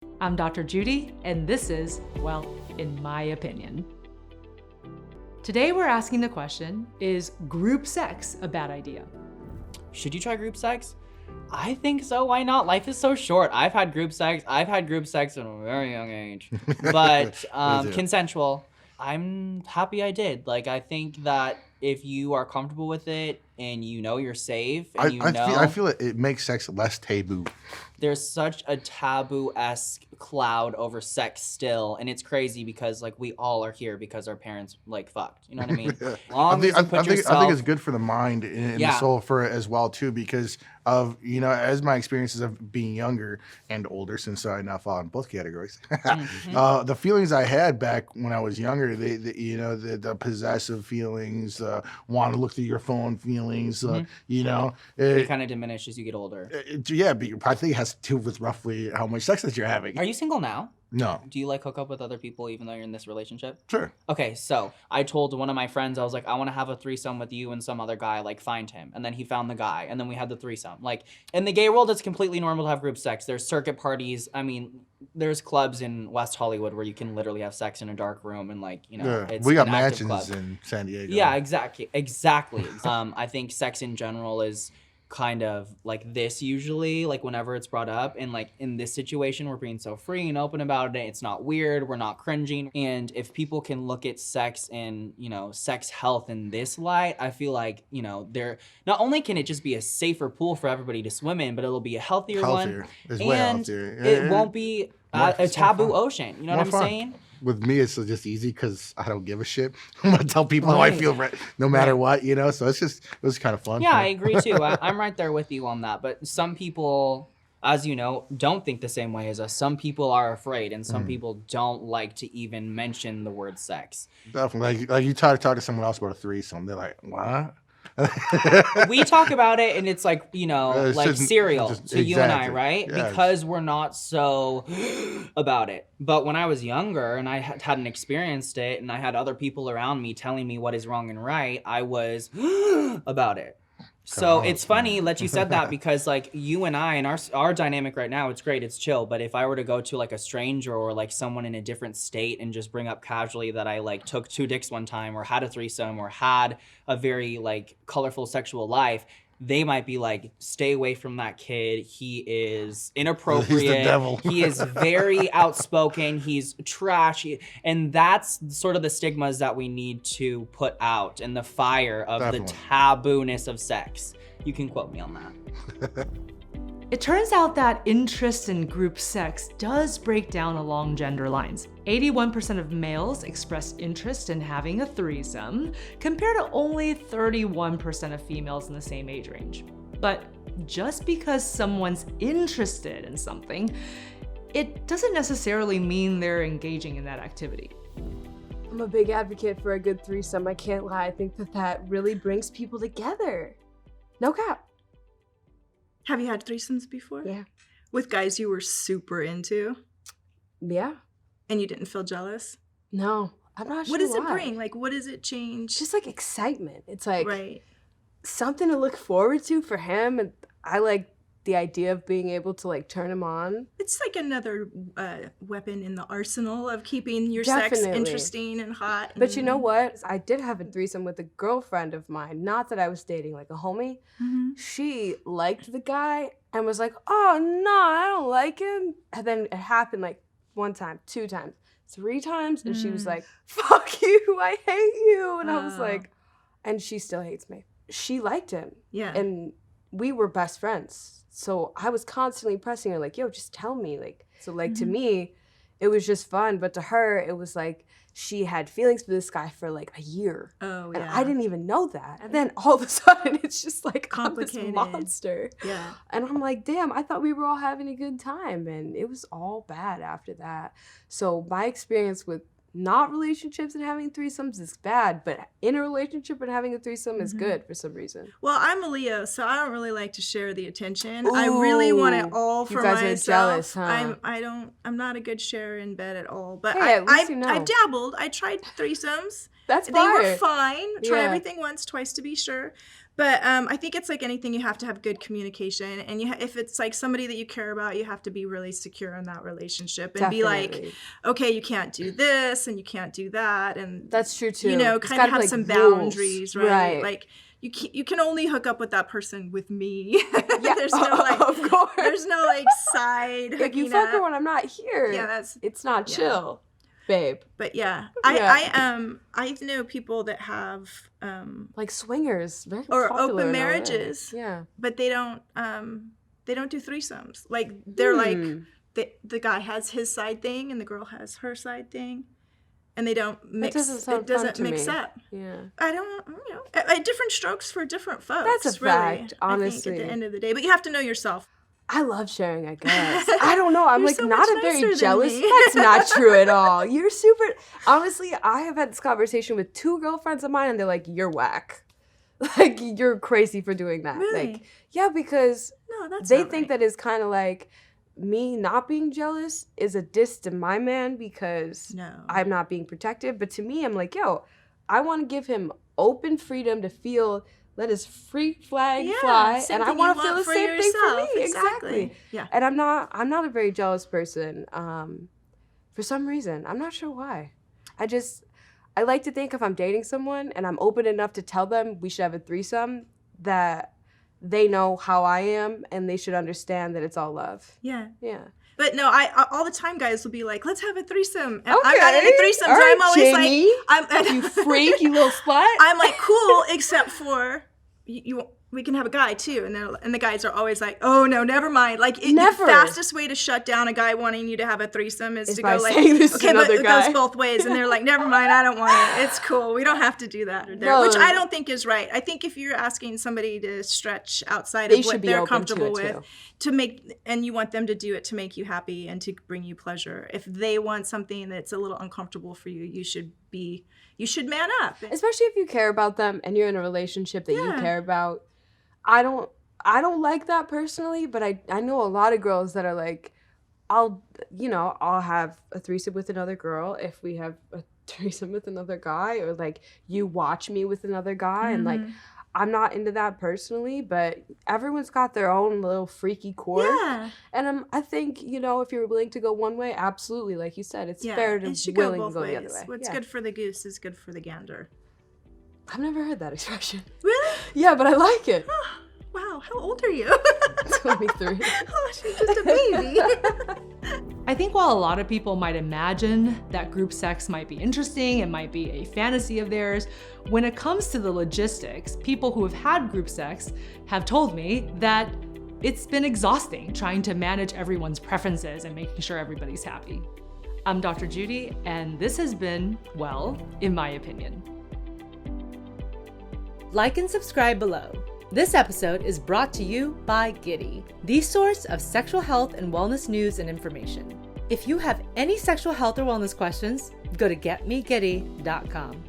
I'm Dr. Judy, and this is, well, in my opinion. Today we're asking the question, is group sex a bad idea? Should you try group sex? I think so. Why not? Life is so short. I've had group sex at a very young age, but consensual. I'm happy I did. Like, I think that if you are comfortable with it and you know you're safe and I feel it makes sex less taboo. There's such a taboo-esque cloud over sex still, and it's crazy because like we all are here because our parents like fucked. You know what I mean? I think it's good for the mind and the soul for it as well too, because of, you know, as my experiences of being younger and older, since I now fall in both categories. The feelings I had back when I was younger, the possessive feelings, want to look through your phone feelings, you know, it kind of diminishes as you get older. But I think it has to do with roughly how much sex that you're having. Are you single now? No. Do you like hook up with other people even though you're in this relationship? Sure. Okay, so I told one of my friends, I was like, I want to have a threesome with you and some other guy, like find him. And then he found the guy, and then we had the threesome. Like, in the gay world, it's completely normal to have group sex. There's circuit parties. I mean, there's clubs in West Hollywood where you can literally have sex in a dark room and like, you know, it's we got an active mansions club. in San Diego. Yeah, exactly. I think sex in general is kind of like this usually, like whenever it's brought up, and like in this situation we're being so free and open about it. It's not weird, we're not cringing. And if people can look at sex and, you know, sex health in this light, I feel like, you know, there not only can it just be a safer pool for everybody to swim in, but it'll be a healthier one. It's and way healthier. It won't be a taboo ocean. You know what I'm saying? With me, it's just easy because I don't give a shit. I'm gonna tell people how I feel, no matter what, you know. So it was kind of fun. Yeah, I agree too. I'm right there with you on that. But some people, as you know, don't think the same way as us. Some people are afraid, and some people don't like to even mention the word sex. Definitely, like you try to talk to someone else about a threesome, they're like, "What?" We talk about it and it's like, you know, like cereal to you and I, right? Yes. Because we're not so about it. But when I was younger and I hadn't experienced it and I had other people around me telling me what is wrong and right, I was about it. So it's funny that you said that because like you and I and our dynamic right now, it's great, it's chill. But if I were to go to like a stranger or like someone in a different state and just bring up casually that I like took 2 dicks one time or had a threesome or had a very like colorful sexual life, they might be like, stay away from that kid. He is inappropriate. He's the devil. He is very outspoken. He's trashy. And that's sort of the stigmas that we need to put out and the fire of the taboo-ness of sex. You can quote me on that. It turns out that interest in group sex does break down along gender lines. 81% of males express interest in having a threesome, compared to only 31% of females in the same age range. But just because someone's interested in something, it doesn't necessarily mean they're engaging in that activity. I'm a big advocate for a good threesome, I can't lie. I think that really brings people together. No cap. Have you had threesomes before? Yeah. With guys you were super into? Yeah. And you didn't feel jealous? No, I'm not sure What does why. it bring? Like, what does it change? Just like excitement. It's like right. something to look forward to for him. And I like the idea of being able to like turn him on. It's like another weapon in the arsenal of keeping your Definitely. sex interesting and hot. But you know what? I did have a threesome with a girlfriend of mine. Not that I was dating, like a homie. Mm-hmm. She liked the guy and was like, oh, no, I don't like him. And then it happened like 1 time, 2 times, 3 times. And she was like, fuck you, I hate you. And I was like, and she still hates me. She liked him. Yeah. And we were best friends. So I was constantly pressing her like, yo, just tell me. Like, so like to me, it was just fun. But to her, it was like she had feelings for this guy for like a year. Oh, and yeah. I didn't even know that. And then all of a sudden, it's just like Complicated. I'm this monster. Yeah. And I'm like, damn, I thought we were all having a good time. And it was all bad after that. So my experience with not relationships and having threesomes is bad, but in a relationship and having a threesome is good for some reason. Well, I'm a Leo, so I don't really like to share the attention. I really want it all for myself. You guys are jealous, huh? I'm not a good sharer in bed at all. But Hey, at least you know. I've dabbled. I tried threesomes. That's They fire. were fine. Try Yeah. everything once, twice to be sure. But I think it's like anything, you have to have good communication. And if it's like somebody that you care about, you have to be really secure in that relationship and be like, okay, you can't do this and you can't do that. And that's true too. You know, kind of have some boundaries, right? Like you can only hook up with that person with me. Yeah, there's no like, of course. There's no like side. If you fuck her when I'm not here, it's not chill. Babe. But I know people that have like swingers, very or open marriages. Yeah. But they don't do threesomes. Like they're like the guy has his side thing and the girl has her side thing. And they don't mix. It doesn't mix up. Yeah. I don't, different strokes for different folks. That's a fact, honestly. I think at the end of the day. But you have to know yourself. I love sharing, I guess. I don't know. I'm like so not a very jealous. That's not true at all. You're super. Honestly, I have had this conversation with 2 girlfriends of mine, and they're like, "You're whack. Like you're crazy for doing that." Really? Like, yeah, because that's they think that is kind of like me not being jealous is a diss to my man because I'm not being protective. But to me, I'm like, yo, I want to give him open freedom to feel. Let his freak flag fly, and I want to feel the same thing for me. Exactly. Yeah. And I'm not a very jealous person. For some reason, I'm not sure why. I like to think if I'm dating someone and I'm open enough to tell them we should have a threesome, that they know how I am and they should understand that it's all love. Yeah. Yeah. But no, I all the time guys will be like, let's have a threesome. And I'm not into threesomes. All right, I'm always Jamie, like, you freak, you little slut. I'm like, cool, except for we can have a guy too. And the guys are always like, oh no, never mind. Like the fastest way to shut down a guy wanting you to have a threesome is to go like, okay, but it goes both ways. And they're like, never mind, I don't want it. It's cool. We don't have to do that. Which I don't think is right. I think if you're asking somebody to stretch outside of what they're comfortable with to make, and you want them to do it to make you happy and to bring you pleasure. If they want something that's a little uncomfortable for you, you should man up. Especially if you care about them and you're in a relationship that you care about. I don't like that personally, but I know a lot of girls that are like, I'll have a threesome with another girl if we have a threesome with another guy, or like you watch me with another guy. And like, I'm not into that personally, but everyone's got their own little freaky quirk. Yeah. And I think, if you're willing to go one way, absolutely. Like you said, it's fair to willing to go the other way. What's good for the goose is good for the gander. I've never heard that expression. Really? Yeah, but I like it. Wow, how old are you? 23. Oh, she's just a baby. I think while a lot of people might imagine that group sex might be interesting, it might be a fantasy of theirs, when it comes to the logistics, people who have had group sex have told me that it's been exhausting trying to manage everyone's preferences and making sure everybody's happy. I'm Dr. Judy, and this has been, well, in my opinion. Like and subscribe below. This episode is brought to you by Giddy, the source of sexual health and wellness news and information. If you have any sexual health or wellness questions, go to getmegiddy.com.